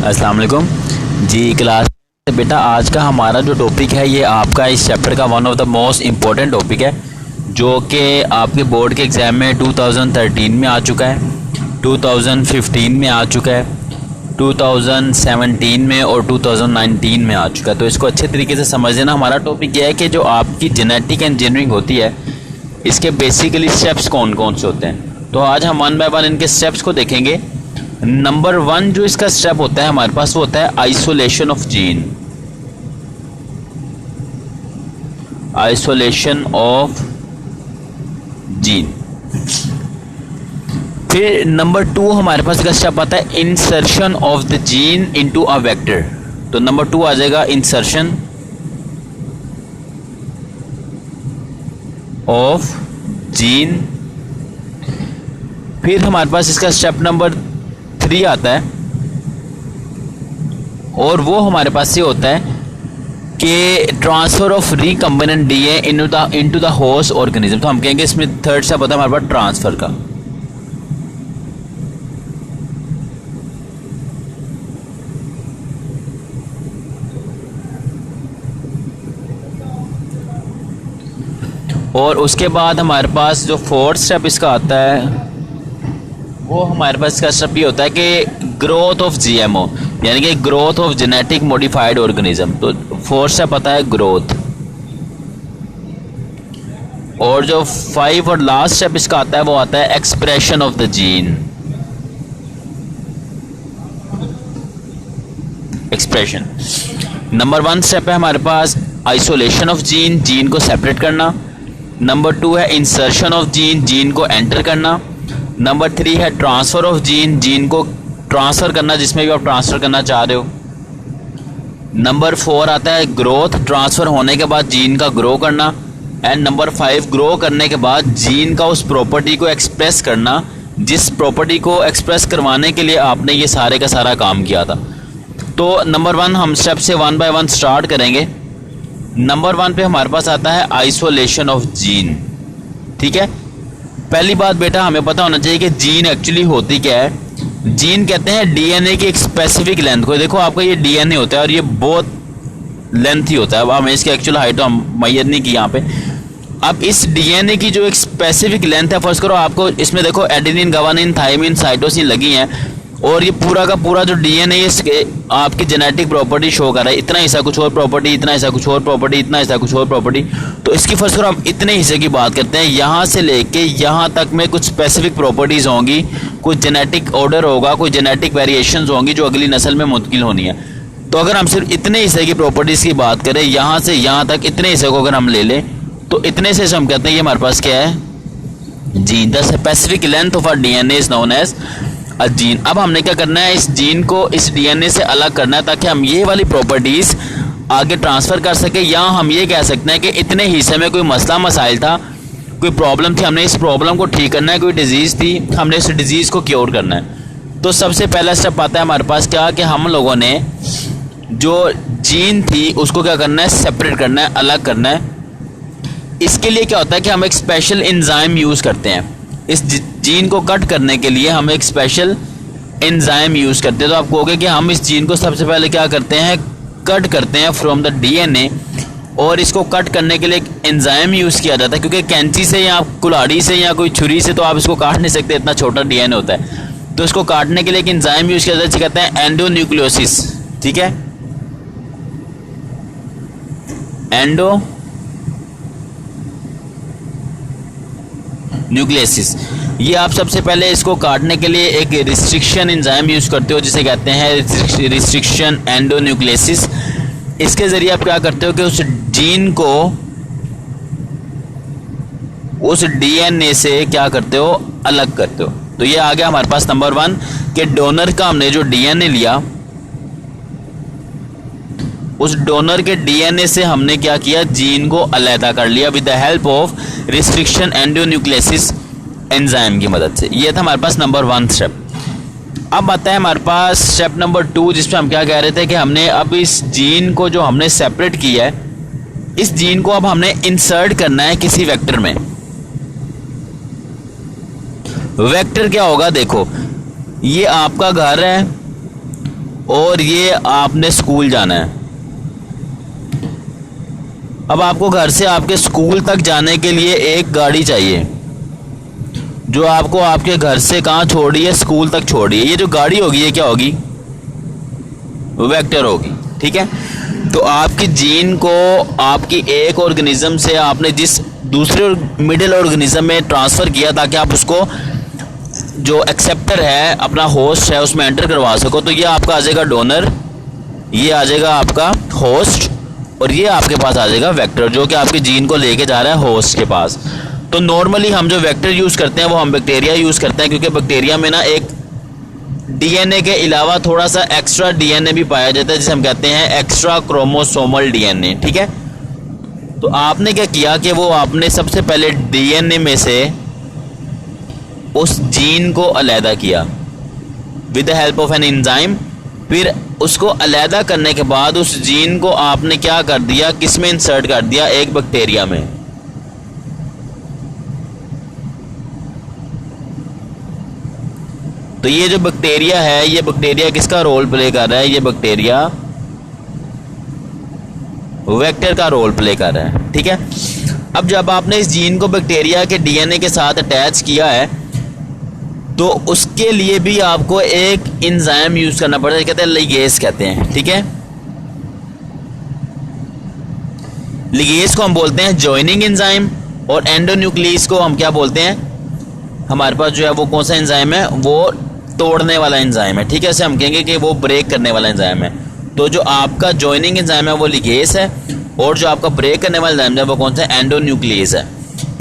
अस्सलाम वालेकुम जी। क्लास बेटा आज का हमारा जो टॉपिक है ये आपका इस चैप्टर का one of the most important topic है जो कि आपके बोर्ड के एग्ज़ाम में 2013 में आ चुका है, 2015 में आ चुका है, 2017 में और 2019 में आ चुका है। तो इसको अच्छे तरीके से समझ लेना। हमारा टॉपिक यह है कि जो आपकी जेनेटिक इंजीनियरिंग होती है इसके बेसिकली स्टेप्स कौन कौन से होते हैं। तो आज हम वन बाय वन इनके स्टेप्स को देखेंगे। नंबर 1 जो इसका स्टेप होता है हमारे पास वो होता है isolation of gene. Isolation of gene. फिर नंबर 2 हमारे पास इसका स्टेप आता है insertion of the gene into a vector. तो नंबर 2 आ जाएगा इंसर्शन ऑफ जीन। फिर हमारे पास इसका स्टेप नंबर 3 आता है और वो हमारे पास ये होता है कि transfer of recombinant DNA into the host organism. तो हम कहेंगे इसमें थर्ड स्टेप होता है हमारे पास ट्रांसफर का। और उसके बाद हमारे पास जो फोर्थ स्टेप इसका आता है वो हमारे पास इसका स्टेप ये होता है कि ग्रोथ ऑफ जीएमओ, यानी कि growth of genetic modified organism. तो फोर्थ स्टेप आता है ग्रोथ। और जो 5 और लास्ट स्टेप इसका आता है वो आता है expression of the gene. Expression. Number 1 step है हमारे पास आइसोलेशन ऑफ जीन, जीन को सेपरेट करना। नंबर 2 है इंसर्शन ऑफ जीन, जीन को एंटर करना। नंबर 3 है ट्रांसफर ऑफ जीन, जीन को ट्रांसफर करना जिसमें भी आप ट्रांसफर करना चाह रहे हो। नंबर 4 आता है ग्रोथ, ट्रांसफर होने के बाद जीन का ग्रो करना। एंड नंबर 5 ग्रो करने के बाद जीन का उस प्रॉपर्टी को एक्सप्रेस करना जिस प्रॉपर्टी को एक्सप्रेस करवाने के लिए आपने ये सारे का सारा काम किया था। तो नंबर 1 हम स्टेप से 1 बाय 1 स्टार्ट करेंगे। नंबर 1 पे हमारे पास आता है आइसोलेशन ऑफ जीन। ठीक है, पहली बात बेटा हमें पता होना चाहिए कि जीन एक्चुअली होती क्या है। जीन कहते हैं डीएनए की एक स्पेसिफिक लेंथ को। देखो आपका ये डीएनए होता है और ये बहुत लेंथ ही होता है। अब हमें इसकी एक्चुअल हाइट हम मैयर नहीं की यहाँ पे। अब इस डीएनए की जो एक स्पेसिफिक लेंथ है, फर्स्ट करो आपको इसमें देखो एडेनिन, गवानिन, थाइमिन, साइटोसिन लगी हैं और ये पूरा का पूरा जो डीएनए आपकी जेनेटिक प्रॉपर्टी शो कर रहा है। इतना हिस्सा कुछ और प्रॉपर्टी, इतना हिस्सा कुछ और प्रॉपर्टी, इतना हिस्सा कुछ और प्रॉपर्टी। तो इसकी फर्स्ट करो हम इतने हिस्से की बात करते हैं। यहाँ से लेके यहाँ तक में कुछ स्पेसिफिक प्रॉपर्टीज होंगी, कुछ जेनेटिक ऑर्डर होगा, कोई जेनेटिक वेरिएशंस होंगी जो अगली नस्ल में मुंतकिल होनी है। तो अगर हम सिर्फ इतने हिस्से की प्रॉपर्टीज की बात करें, यहाँ से यहाँ तक इतने हिस्से को अगर हम ले लें तो इतने से हम कहते हैं ये हमारे पास क्या है, gene. The specific length of a DNA is known as a gene. अब हमने क्या करना है, इस जीन को इस डीएनए से अलग करना है ताकि हम ये वाली प्रॉपर्टीज आगे ट्रांसफर कर सके। या हम ये कह सकते हैं कि इतने हिस्से में कोई मसला मसाइल था, कोई प्रॉब्लम थी, हमने इस प्रॉब्लम को ठीक करना है। कोई डिजीज़ थी, हमने इस डिजीज़ को क्योर करना है। तो सबसे पहला स्टेप आता है हमारे पास क्या, कि हम लोगों ने जो जीन थी उसको क्या करना है, सेपरेट करना है, अलग करना है। इसके लिए क्या होता है कि हम एक स्पेशल एंजाइम यूज़ करते हैं। इस जीन को कट करने के लिए हम एक स्पेशल एंजाइम यूज़ करते हैं। तो आप कहोगे कि हम इस जीन को सबसे पहले क्या करते हैं, कट करते हैं फ्रॉम द डीएनए। और इसको कट करने के लिए एक एंजाइम यूज़ किया जाता है क्योंकि कैंची से या कुल्हाड़ी से या कोई छुरी से तो आप इसको काट नहीं सकते, इतना छोटा डीएनए होता है। तो इसको काटने के लिए एक एंजाइम यूज़ किया जाता है जिसे कहते हैं एंडोन्यूक्लियोसिस। ठीक है, न्यूक्लियोसिस। ये आप सबसे पहले इसको काटने के लिए एक रिस्ट्रिक्शन एंजाइम यूज़ करते हो जिसे कहते हैं रिस्ट्रिक्शन एंडोन्यूक्लियोसिस। इसके ज़रिए आप क्या करते हो कि उस जीन को उस डीएनए से क्या करते हो, अलग करते हो। तो ये आ गया हमारे पास नंबर 1 कि डोनर का हमने जो डीएनए लिया, उस डोनर के डीएनए से हमने क्या किया, जीन को अलहदा कर लिया with the help of restriction endonucleases enzyme की मदद से। ये था हमारे पास नंबर 1 स्टेप। अब आता है हमारे पास स्टेप नंबर 2 जिसमें हम क्या कह रहे थे कि हमने अब इस जीन को जो हमने सेपरेट किया है, इस जीन को अब हमने इंसर्ट करना है किसी वेक्टर में। वेक्टर क्या होगा, देखो ये आपका घर है और ये आपने स्कूल जाना है। अब आपको घर से आपके स्कूल तक जाने के लिए एक गाड़ी चाहिए जो आपको आपके घर से कहाँ छोड़ रही है, स्कूल तक छोड़ रही है। ये जो गाड़ी होगी ये क्या होगी, वेक्टर होगी, ठीक है। तो आपकी जीन को आपकी एक ऑर्गेनिज्म से आपने जिस दूसरे मिडिल ऑर्गेनिज्म में ट्रांसफ़र किया ताकि आप उसको जो एक्सेप्टर है, अपना होस्ट है, उसमें एंटर करवा सको, तो ये आपका आ जाएगा डोनर, ये आ जाएगा आपका होस्ट, और ये आपके पास आ जाएगा वेक्टर जो कि आपकी जीन को लेके जा रहा है होस्ट के पास। तो नॉर्मली हम जो वेक्टर यूज़ करते हैं वो हम बैक्टीरिया यूज़ करते हैं, क्योंकि बैक्टीरिया में ना एक डीएनए के अलावा थोड़ा सा एक्स्ट्रा डीएनए भी पाया जाता है जिसे हम कहते हैं एक्स्ट्रा क्रोमोसोमल डीएनए, ठीक है। तो आपने क्या किया कि वो आपने सबसे पहले डीएनए में से उस जीन को अलहदा किया with the help of an enzyme. फिर उसको अलहदा करने के बाद उस जीन को आपने क्या कर दिया, किस में इंसर्ट कर दिया, एक बैक्टीरिया में। तो ये जो बैक्टीरिया है, ये बैक्टीरिया किसका रोल प्ले कर रहा है, ये बैक्टीरिया वेक्टर का रोल प्ले कर रहा है, ठीक है। अब जब आपने इस जीन को बैक्टीरिया के डीएनए के साथ अटैच किया है तो उसके लिए भी आपको एक एंजाइम यूज करना पड़ता है, कहते हैं लिगेज कहते हैं, ठीक है। लिगेज को हम बोलते हैं जॉइनिंग एंजाइम, और एंडोन्यूक्लियस को हम क्या बोलते हैं, हमारे पास जो है वो कौन सा एंजाइम है, वो तोड़ने वाला एंजाइम है, ठीक है। ऐसे हम कहेंगे कि वो ब्रेक करने वाला एंजाइम है। तो जो आपका जॉइनिंग एंजाइम है वो लिगेज है, और जो आपका ब्रेक करने वाला एंजाइम है वो कौन सा है, एंडोन्यूक्लियस है।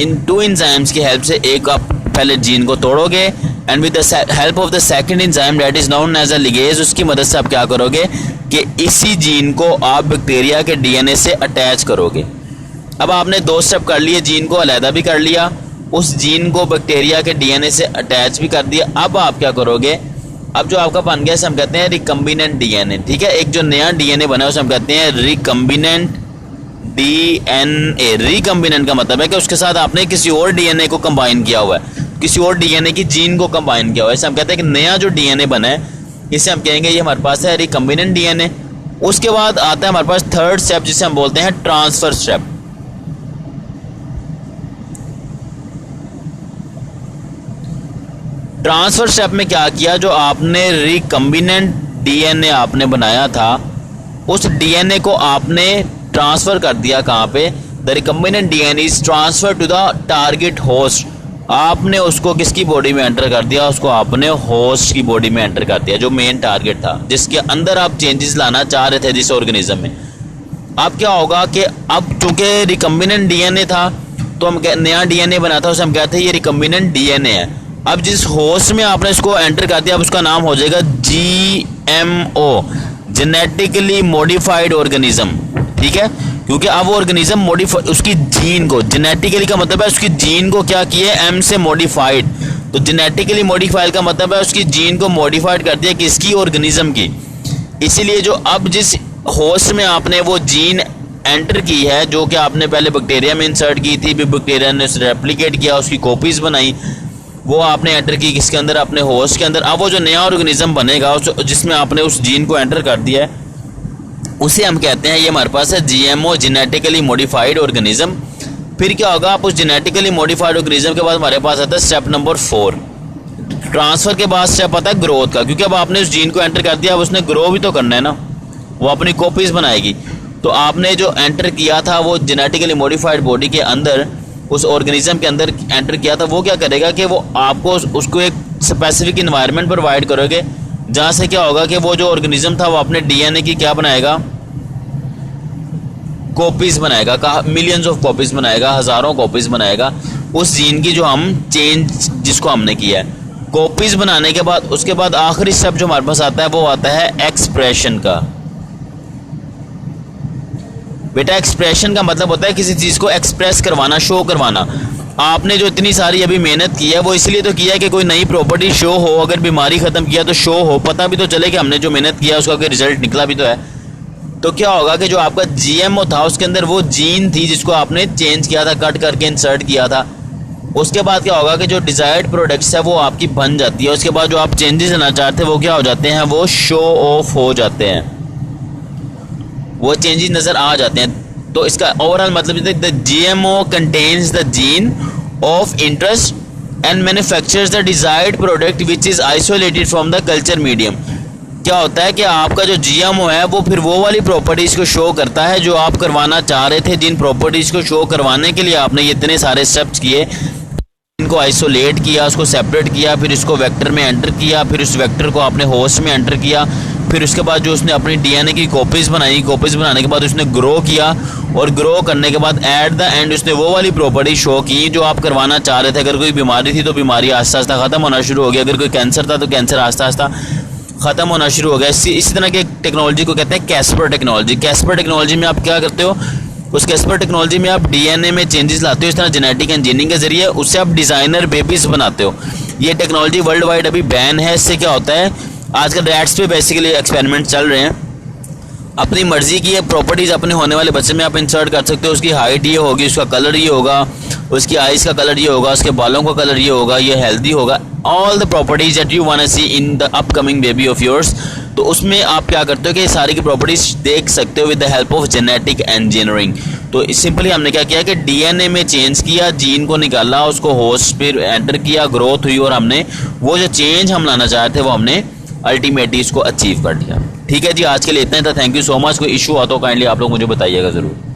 इन टू एंजाइम्स की हेल्प से एक आप पहले जीन को तोड़ोगे, and with the help of the second enzyme that is known as a ligase, उसकी मदद से आप क्या करोगे कि इसी जीन को आप बैक्टीरिया के डीएनए से अटैच करोगे। अब आपने दो स्टेप कर लिए, जीन को अलहदा भी कर लिया, उस जीन को बैक्टीरिया के डीएनए से अटैच भी कर दिया। अब आप क्या करोगे, अब जो आपका बन गया इसे हम कहते हैं रिकम्बिनेंट डीएनए, ठीक है। एक जो नया डीएनए बना है उसे हम कहते हैं रिकम्बिनेंट डीएनए। रिकम्बिनेंट का मतलब है कि उसके साथ आपने किसी और डीएनए को कंबाइन किया हुआ है, किसी और डीएनए की जीन को कंबाइन किया हुआ है। इसे हम कहते हैं कि नया जो डीएनए बना है इसे हम कहेंगे ये हमारे पास है रिकम्बिनेंट डीएनए। उसके बाद आता है हमारे पास थर्ड स्टेप जिसे हम बोलते हैं ट्रांसफर स्टेप। ट्रांसफर स्टेप में क्या किया, जो आपने रिकम्बिनेंट डीएनए आपने बनाया था उस डीएनए को आपने ट्रांसफर कर दिया कहाँ पे, the recombinant DNA is transfer to the target host. आपने उसको किसकी बॉडी में एंटर कर दिया, उसको आपने होस्ट की बॉडी में एंटर कर दिया जो मेन टारगेट था, जिसके अंदर आप चेंजेस लाना चाह रहे थे जिस ऑर्गेनिज्म में। अब क्या होगा कि अब चूंकि रिकम्बिनेंट डीएनए था तो हम नया डीएनए बना था उसे हम कहते हैं ये रिकम्बिनेंट डीएनए है। अब जिस होस्ट में आपने इसको एंटर कर दिया अब उसका नाम हो जाएगा जीएमओ, जेनेटिकली मॉडिफाइड ऑर्गेनिज्म, ठीक है। क्योंकि अब वो ऑर्गेनिज्म मॉडिफाई, उसकी जीन को, जेनेटिकली का मतलब है उसकी जीन को क्या किए, एम से मॉडिफाइड। तो जेनेटिकली मॉडिफाइड का मतलब है उसकी जीन को मॉडिफाइड कर दिया किसकी, ऑर्गेनिज्म की। इसीलिए जो अब जिस होस्ट में आपने वो जीन एंटर की है जो कि आपने पहले बैक्टीरिया में इंसर्ट की थी, फिर बैक्टीरिया ने उसे रेप्लिकेट किया, उसकी कॉपीज बनाई, वो आपने एंटर की किसके अंदर, अपने होस्ट के अंदर। अब वो जो नया ऑर्गेनिज्म बनेगा जिसमें आपने उस जीन को एंटर कर दिया है उसे हम कहते हैं ये हमारे पास है जीएमओ, जेनेटिकली मॉडिफाइड ऑर्गेनिज्म। फिर क्या होगा, आप उस जेनेटिकली मॉडिफाइड ऑर्गेनिज्म के बाद हमारे पास आता है स्टेप नंबर 4। ट्रांसफर के बाद स्टेप आता है ग्रोथ का, क्योंकि अब आपने उस जीन को एंटर कर दिया अब उसने ग्रो भी तो करना है ना, वो अपनी कॉपीज बनाएगी। तो आपने जो एंटर किया था वो जेनेटिकली मॉडिफाइड बॉडी के अंदर, उस ऑर्गेनिज्म के अंदर एंटर किया था, वो क्या करेगा कि वो आपको उसको एक स्पेसिफिक इन्वायरमेंट प्रोवाइड करोगे जहाँ से क्या होगा कि वो जो ऑर्गेनिज्म था वो अपने डीएनए की क्या बनाएगा, कॉपीज बनाएगा, मिलियंस ऑफ कॉपीज बनाएगा, हजारों कॉपीज बनाएगा उस जीन की जो हम चेंज जिसको हमने किया है। कॉपीज बनाने के बाद उसके बाद आखिरी स्टेप जो हमारे पास आता है वो आता है एक्सप्रेशन का। बेटा एक्सप्रेशन का मतलब होता है किसी चीज को एक्सप्रेस करवाना, शो करवाना। आपने जो इतनी सारी अभी मेहनत की है वो इसलिए तो किया है कि कोई नई प्रॉपर्टी शो हो, अगर बीमारी खत्म किया तो शो हो, पता भी तो चले कि हमने जो मेहनत किया उसका कोई रिजल्ट निकला भी तो है। तो क्या होगा कि जो आपका जीएमओ था उसके अंदर वो जीन थी जिसको आपने चेंज किया था, कट करके इंसर्ट किया था, उसके बाद क्या होगा कि जो डिजायर्ड प्रोडक्ट्स है वो आपकी बन जाती है। उसके बाद जो आप चेंजेस लाना चाहते हैं वो क्या हो जाते हैं, वो शो ऑफ हो जाते हैं, वो चेंजेस नजर आ जाते हैं। तो इसका ओवरऑल मतलब the GMO contains the gene of interest and manufactures the desired product which is isolated from the culture medium. क्या होता है कि आपका जो जीएमओ है वो फिर वो वाली प्रॉपर्टीज को शो करता है जो आप करवाना चाह रहे थे। जिन प्रॉपर्टीज को शो करवाने के लिए आपने ये इतने सारे स्टेप्स किए, इनको आइसोलेट किया, उसको सेपरेट किया, फिर इसको वेक्टर में एंटर किया, फिर उस वेक्टर को आपने होस्ट में एंटर किया, फिर उसके बाद जो उसने अपनी डीएनए की कॉपीज़ बनाई, कॉपीज़ बनाने के बाद उसने ग्रो किया, और ग्रो करने के बाद एट द एंड उसने वो वाली प्रॉपर्टी शो की जो आप करवाना चाह रहे थे। अगर कोई बीमारी थी तो बीमारी आस्ता आस्ता ख़त्म होना शुरू हो गया, अगर कोई कैंसर था तो कैंसर आस्ता आस्ता ख़त्म होना शुरू हो गया। इसी तरह की टेक्नोलॉजी को कहते हैं कैस्पर टेक्नोलॉजी। कैस्पर टेक्नोलॉजी में आप क्या करते हो, उस कैस्पर टेक्नोलॉजी में आप डीएनए में चेंजेस लाते हो, इस तरह जेनेटिक इंजीनियरिंग के जरिए उससे आप डिज़ाइनर बेबीज़ बनाते हो। ये टेक्नोलॉजी वर्ल्ड वाइड अभी बैन है। इससे क्या होता है, आजकल रैट्स पे बेसिकली एक्सपेरिमेंट चल रहे हैं। अपनी मर्जी की प्रॉपर्टीज़ अपने होने वाले बच्चे में आप इंसर्ट कर सकते हो। उसकी हाइट ये होगी, उसका कलर ये होगा, उसकी आइज़ का कलर ये होगा, उसके बालों का कलर ये होगा, ये हेल्दी होगा, all the properties that you want to see in the upcoming baby of yours. तो उसमें आप क्या करते हो कि सारी की प्रॉपर्टीज देख सकते हो with the help of genetic engineering. तो सिंपली हमने क्या किया कि डीएनए में चेंज किया, जीन को निकाला, उसको होस्ट पर एंटर किया, ग्रोथ हुई, और हमने वो जो चेंज हम लाना चाहते थे वो हमने अल्टीमेटली इसको अचीव कर लिया। ठीक है जी, आज के लिए इतना ही था। Thank you so much. कोई इशू हो तो काइंडली आप लोग मुझे बताइएगा ज़रूर।